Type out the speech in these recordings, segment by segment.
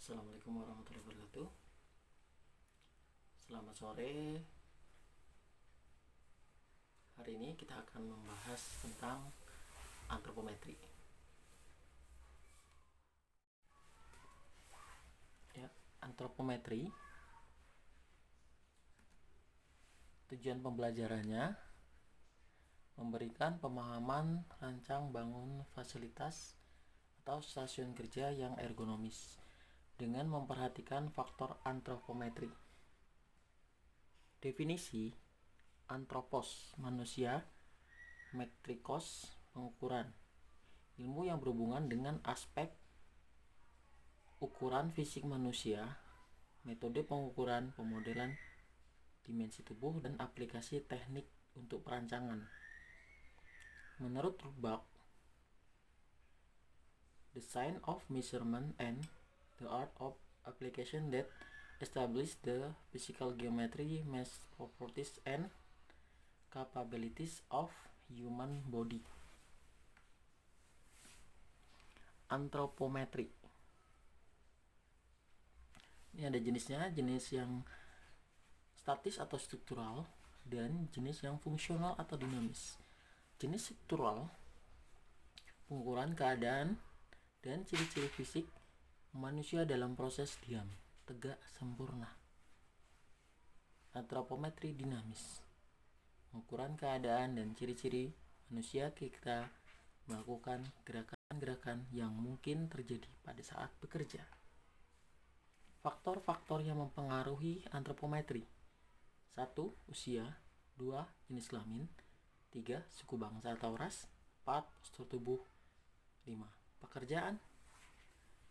Assalamualaikum warahmatullahi wabarakatuh. Selamat sore. Hari ini kita akan membahas tentang antropometri. Ya, antropometri. Tujuan pembelajarannya memberikan pemahaman rancang bangun fasilitas atau stasiun kerja yang ergonomis dengan memperhatikan faktor antropometri. Definisi: antropos, manusia; metrikos, pengukuran. Ilmu yang berhubungan dengan aspek ukuran fisik manusia, metode pengukuran, pemodelan dimensi tubuh, dan aplikasi teknik untuk perancangan. Menurut Rubach, the science of measurement and the art of application that establish the physical geometry, mass properties, and capabilities of human body. Antropometri. Ini ada jenisnya, jenis yang statis atau struktural dan jenis yang fungsional atau dinamis. Jenis struktural, pengukuran keadaan dan ciri-ciri fisik manusia dalam proses diam, tegak, sempurna. Antropometri dinamis, pengukuran keadaan dan ciri-ciri manusia ketika melakukan gerakan-gerakan yang mungkin terjadi pada saat bekerja. Faktor-faktor yang mempengaruhi antropometri: 1. Usia. 2. Jenis kelamin. 3. Suku bangsa atau ras. 4. Postur tubuh. 5. Pekerjaan.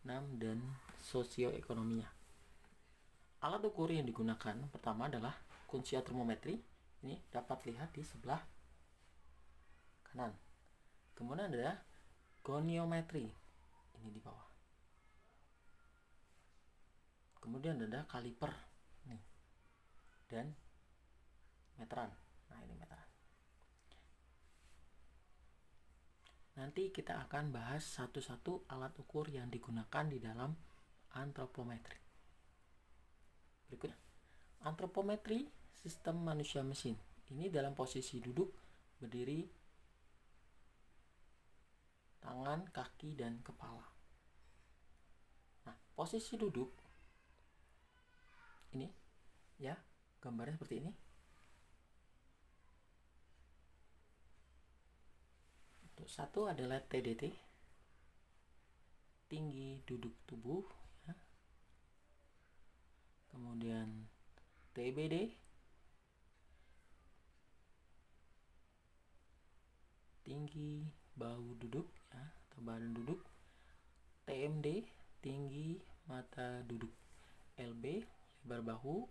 6. Dan sosioekonominya. Alat ukur yang digunakan pertama adalah kunci termometri. Ini dapat lihat di sebelah kanan. Kemudian ada goniometri, ini di bawah. Kemudian ada kaliper nih, dan meteran. Nah, ini meteran. Nanti kita akan bahas satu-satu alat ukur yang digunakan di dalam antropometri. Berikutnya, antropometri sistem manusia mesin. Ini dalam posisi duduk, berdiri, tangan, kaki, dan kepala. Nah, posisi duduk ini ya, gambarnya seperti ini. Untuk satu adalah TDT, tinggi duduk tubuh ya. Kemudian TBD, tinggi bahu duduk ya, atau badan duduk. TMD, tinggi mata duduk. LB, lebar bahu.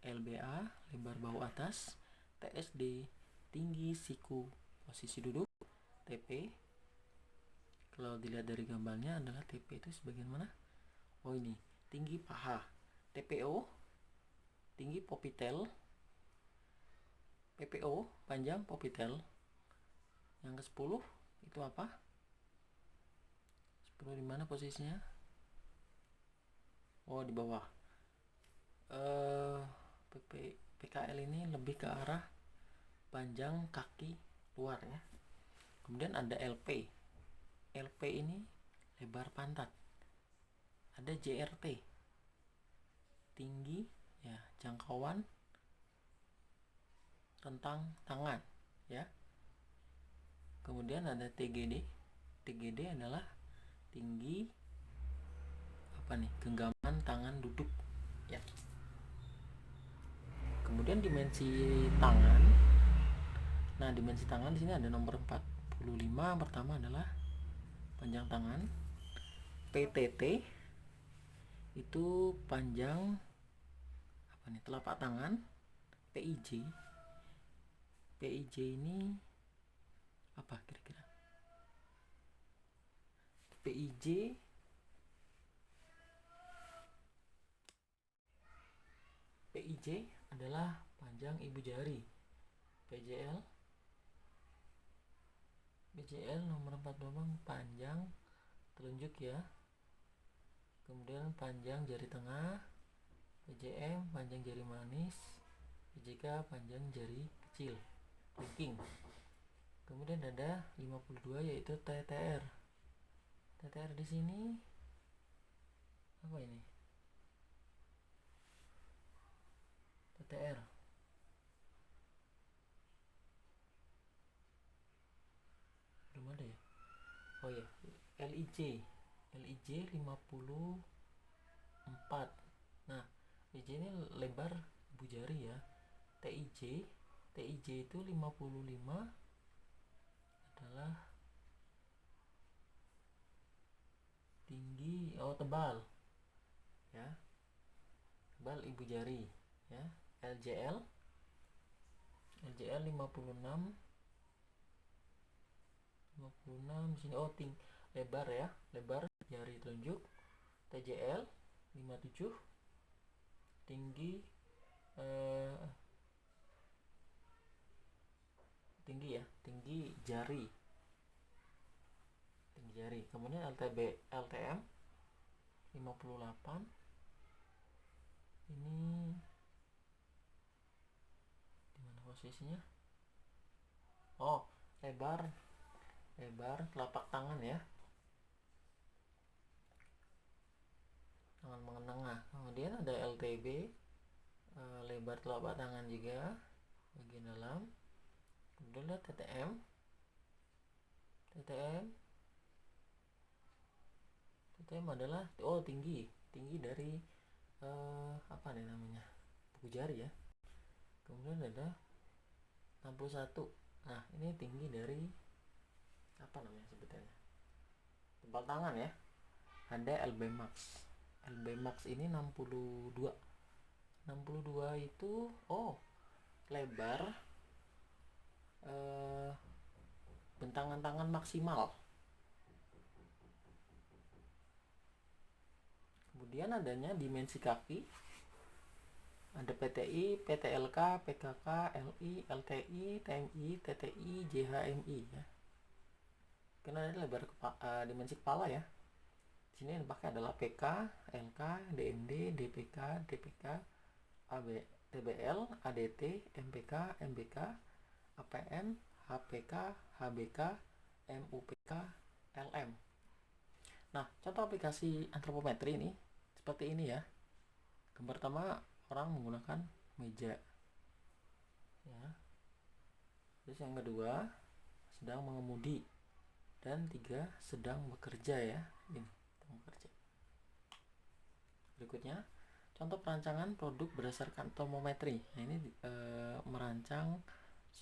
LBA, lebar bahu atas. TSD, tinggi siku posisi duduk. TP, kalau dilihat dari gambarnya adalah TP itu sebagian mana? Oh, ini tinggi paha. TPO, tinggi popitel. PPO, panjang popitel. Yang ke-10 itu apa? 10 di mana posisinya? Oh, di bawah. PKL ini lebih ke arah panjang kaki luar ya. Kemudian ada LP. LP ini lebar pantat. Ada JRT, tinggi ya, jangkauan rentang tangan ya. Kemudian ada TGD. TGD adalah tinggi genggaman tangan duduk ya. Kemudian dimensi tangan. Nah, dimensi tangan di sini ada nomor 45. Pertama adalah panjang tangan. PTT itu panjang telapak tangan. PIJ. PIJ ini apa kira-kira? PIJ adalah panjang ibu jari. PJL nomor 4 panjang telunjuk ya. Kemudian panjang jari tengah, PJM panjang jari manis, PJK panjang jari kecil, ranking. Kemudian ada 52 yaitu TTR. TTR di sini apa ini? TTR. Belum ada ya? Oh ya, LIJ. LIJ 54. Nah, LIJ ini lebar ibu jari ya. TIJ itu 55 adalah tinggi, tebal ya, tebal ibu jari ya. LJL 56 di sini, lebar ya, lebar jari telunjuk. TJL 57 tinggi tinggi jari. Kemudian LTM 58 ini dimana posisinya? Lebar telapak tangan ya, tangan menengah. Kemudian ada LTB, lebar telapak tangan juga bagian dalam. Kemudian ada TTM adalah tinggi dari apa nih namanya, buku jari ya. Kemudian ada 61. Nah, ini tinggi dari apa namanya sebutannya, tebal tangan ya. Ada LB Max ini 62 itu lebar bentangan tangan maksimal. Kemudian adanya dimensi kaki, ada PTI, PTLK, PKK, LI, LTI, TMI, TTI, JHMI ya. Karena ada lebar dimensi kepala ya. Di sini yang dipakai adalah PK, LK, DMD, DPK, DPK, AB, TBL, ADT, MPK, MBK, APM, HPK, HBK, MUPK, LM. Nah, contoh aplikasi antropometri ini seperti ini ya. Gambar pertama, orang menggunakan meja ya. Terus yang kedua, sedang mengemudi, dan 3 sedang bekerja ya. Ini sedang bekerja. Berikutnya, contoh perancangan produk berdasarkan antropometri. Nah, ini merancang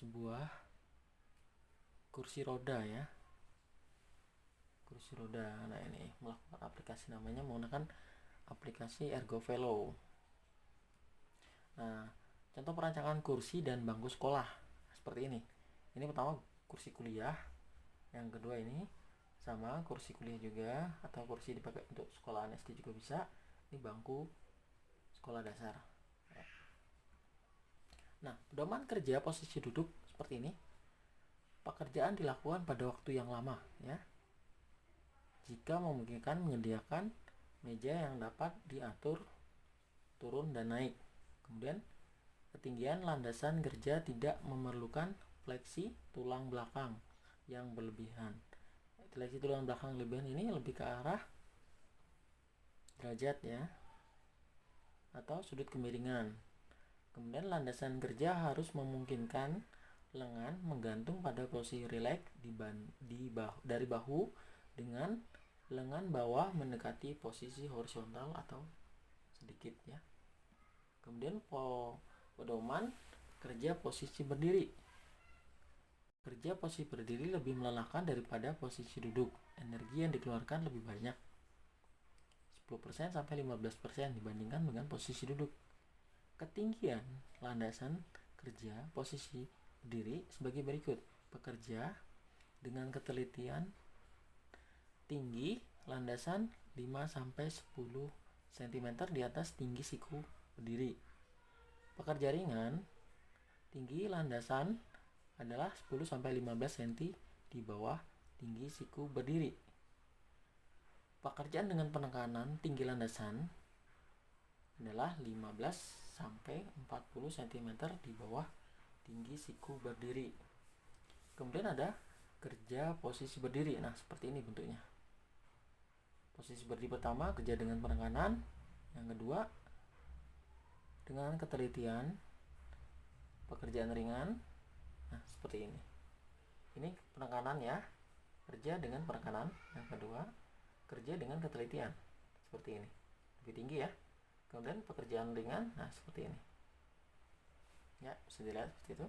sebuah kursi roda ya. Kursi roda. Nah, ini melakukan aplikasi, namanya menggunakan aplikasi Ergovelo. Nah, contoh perancangan kursi dan bangku sekolah seperti ini. Ini pertama kursi kuliah, yang kedua ini sama kursi kuliah juga, atau kursi dipakai untuk sekolahan SD juga bisa. Ini bangku sekolah dasar. Nah, pedoman kerja posisi duduk seperti ini. Pekerjaan dilakukan pada waktu yang lama ya, jika memungkinkan menyediakan meja yang dapat diatur turun dan naik. Kemudian ketinggian landasan kerja tidak memerlukan fleksi tulang belakang yang berlebihan. Fleksi tulang belakang berlebihan ini lebih ke arah derajat ya, atau sudut kemiringan. Kemudian landasan kerja harus memungkinkan lengan menggantung pada posisi rileks dari bahu dengan lengan bawah mendekati posisi horizontal atau sedikit ya. Kemudian pedoman kerja posisi berdiri. Kerja posisi berdiri lebih melelahkan daripada posisi duduk. Energi yang dikeluarkan lebih banyak, 10% sampai 15% dibandingkan dengan posisi duduk. Ketinggian landasan kerja posisi berdiri sebagai berikut. Pekerja dengan ketelitian tinggi landasan 5 sampai 10 cm di atas tinggi siku berdiri. Pekerja ringan, tinggi landasan adalah 10 sampai 15 cm di bawah tinggi siku berdiri. Pekerjaan dengan penekanan tinggi landasan adalah 15 sampai 40 cm di bawah tinggi siku berdiri. Kemudian ada kerja posisi berdiri. Nah, seperti ini bentuknya. Posisi berdiri pertama kerja dengan penekanan, yang kedua dengan ketelitian, pekerjaan ringan. Nah, seperti ini. Ini penekanan ya. Kerja dengan penekanan, yang kedua kerja dengan ketelitian. Seperti ini. Lebih tinggi ya. Kemudian pekerjaan ringan, nah seperti ini. Ya, bisa dilihat seperti itu.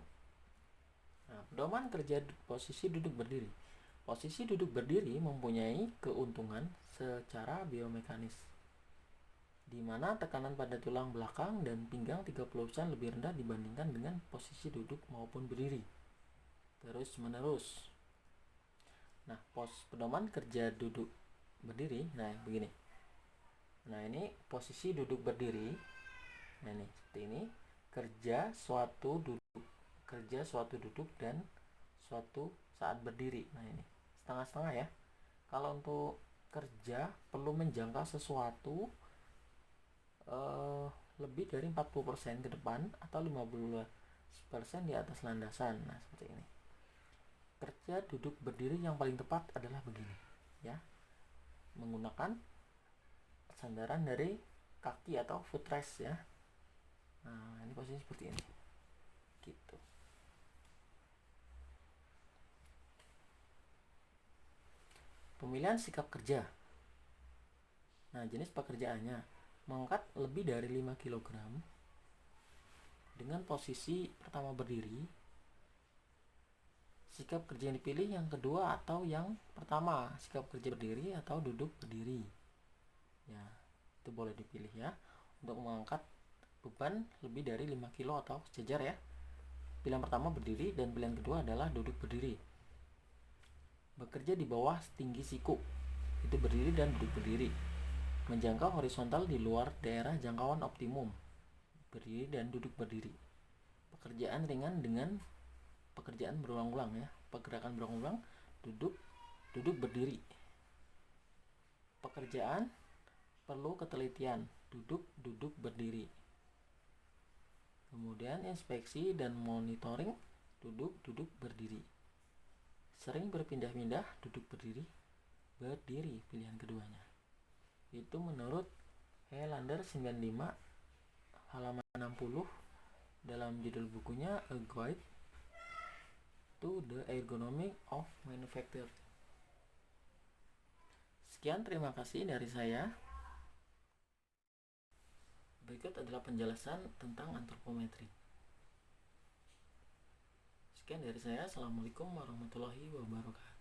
Nah, pedoman kerja posisi duduk berdiri. Posisi duduk berdiri mempunyai keuntungan secara biomekanis, di mana tekanan pada tulang belakang dan pinggang 30% lebih rendah dibandingkan dengan posisi duduk maupun berdiri terus menerus. Nah, pedoman kerja duduk berdiri, nah begini. Nah, ini posisi duduk berdiri. Nah, ini seperti ini. Kerja suatu duduk dan suatu saat berdiri. Nah, ini setengah-setengah ya. Kalau untuk kerja perlu menjangkau sesuatu lebih dari 40% ke depan atau 50% di atas landasan. Nah, seperti ini. Kerja duduk berdiri yang paling tepat adalah begini ya. Menggunakan sandaran dari kaki atau footrest ya. Nah, ini posisi seperti ini. Gitu. Pemilihan sikap kerja. Nah, jenis pekerjaannya mengangkat lebih dari 5 kg dengan posisi pertama berdiri. Sikap kerja yang dipilih yang kedua atau yang pertama, sikap kerja berdiri atau duduk berdiri. Ya, itu boleh dipilih ya. Untuk mengangkat beban lebih dari 5 kg atau sejajar ya. Pilihan pertama berdiri dan pilihan kedua adalah duduk berdiri. Bekerja di bawah tinggi siku, itu berdiri dan duduk berdiri. Menjangkau horizontal di luar daerah jangkauan optimum, berdiri dan duduk berdiri. Pekerjaan ringan dengan pekerjaan berulang-ulang ya. Pergerakan berulang-ulang, duduk berdiri. Pekerjaan perlu ketelitian, duduk berdiri. Kemudian inspeksi dan monitoring, duduk berdiri. Sering berpindah-pindah, duduk berdiri pilihan keduanya. Itu menurut Helander 95 halaman 60 dalam judul bukunya A Guide to the Ergonomic of Manufacture. Sekian, terima kasih dari saya. Berikut adalah penjelasan tentang antropometri. Sekian dari saya. Assalamualaikum warahmatullahi wabarakatuh.